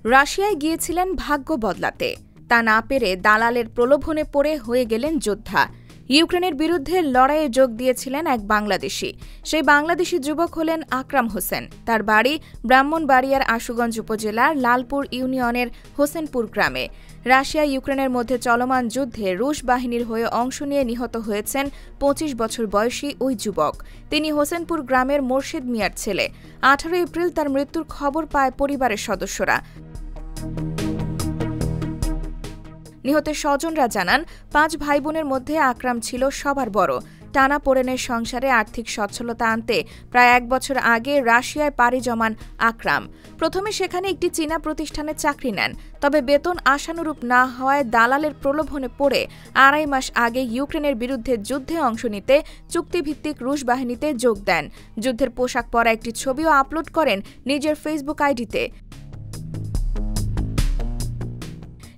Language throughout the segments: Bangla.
রাশিয়ায় গিয়েছিলেন ভাগ্য বদলাতে, তা না পেরে দালালের প্রলোভনে পড়ে হয়ে গেলেন যোদ্ধা। ইউক্রেনের বিরুদ্ধে লড়াইয়ে যোগ দিয়েছিলেন এক বাংলাদেশি। সেই বাংলাদেশি যুবক হলেন আকরাম হোসেন। তার বাড়ি ব্রাহ্মণবাড়িয়ার আশুগঞ্জ উপজেলার লালপুর ইউনিয়নের হোসেনপুর গ্রামে। রাশিয়া ইউক্রেনের মধ্যে চলমান যুদ্ধে রুশ বাহিনীর হয়ে অংশ নিয়ে নিহত হয়েছেন ২৫ বছর বয়সী ওই যুবক। তিনি হোসেনপুর গ্রামের মোর্শেদ মিয়ার ছেলে। ১৮ এপ্রিল তার মৃত্যুর খবর পায় পরিবারের সদস্যরা। নিহতের স্বজনরা জানান, ৫ ভাইবোনের মধ্যে আকরাম ছিল সবার বড়। টানাপোড়েনের সংসারে আর্থিক সচ্ছলতা আনতে প্রায় ১ বছর আগে রাশিয়ায় পাড়ি জমান আকরাম। প্রথমে সেখানে একটি চীনা প্রতিষ্ঠানে চাকরি নেন, তবে বেতন আশানুরূপ না হওয়ায় দালালের প্রলোভনে পড়ে ২.৫ মাস আগে ইউক্রেনের বিরুদ্ধে যুদ্ধে অংশ নিতে চুক্তিভিত্তিক রুশ বাহিনীতে যোগ দেন। যুদ্ধের পোশাক পরা একটি ছবিও আপলোড করেন নিজের ফেসবুক আইডিতে।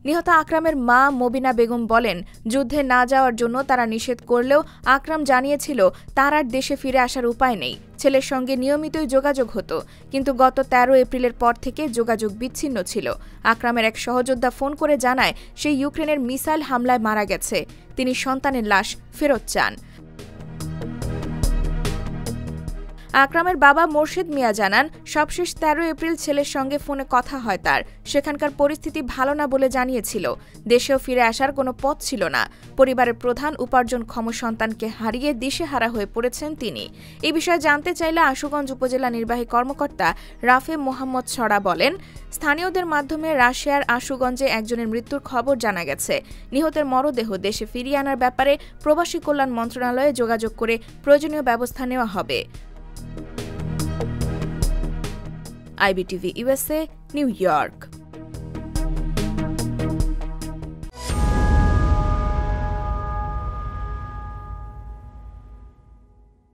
নিহত আকরামের মা মবিনা বেগম বলেন, যুদ্ধে না যাওয়ার জন্য তারা নিষেধ করলেও আকরাম জানিয়েছিল তার আর দেশে ফিরে আসার উপায় নেই। ছেলের সঙ্গে নিয়মিতই যোগাযোগ হতো, কিন্তু গত ১৩ এপ্রিলের পর থেকে যোগাযোগ বিচ্ছিন্ন ছিল। আকরামের এক সহযোদ্ধা ফোন করে জানায় সে ইউক্রেনের মিসাইল হামলায় মারা গেছে। তিনি সন্তানের লাশ ফেরত চান। আকরামের বাবা মোর্শেদ মিয়া জানান, সবশেষ ১৩ এপ্রিল ছেলের সঙ্গে ফোনে কথা হয় তার। সেখানকার পরিস্থিতি ভালো না বলে জানিয়েছিল। দেশেও ফিরে আসার কোনো পথ ছিল না। পরিবারের প্রধান উপার্জনক্ষম সন্তানকে হারিয়ে দিশেহারা হয়ে পড়েছেন তিনি। এই বিষয়ে জানতে চাইলে আশুগঞ্জ উপজেলা নির্বাহী কর্মকর্তা রাফে মোহাম্মদ ছড়া বলেন, স্থানীয়দের মাধ্যমে রাশিয়ার আশুগঞ্জে একজনের মৃত্যুর খবর জানা গেছে। নিহতের মরদেহ দেশে ফিরিয়ে আনার ব্যাপারে প্রবাসী কল্যাণ মন্ত্রণালয়ে যোগাযোগ করে প্রয়োজনীয় ব্যবস্থা নেওয়া হবে। IBTV USA, New York।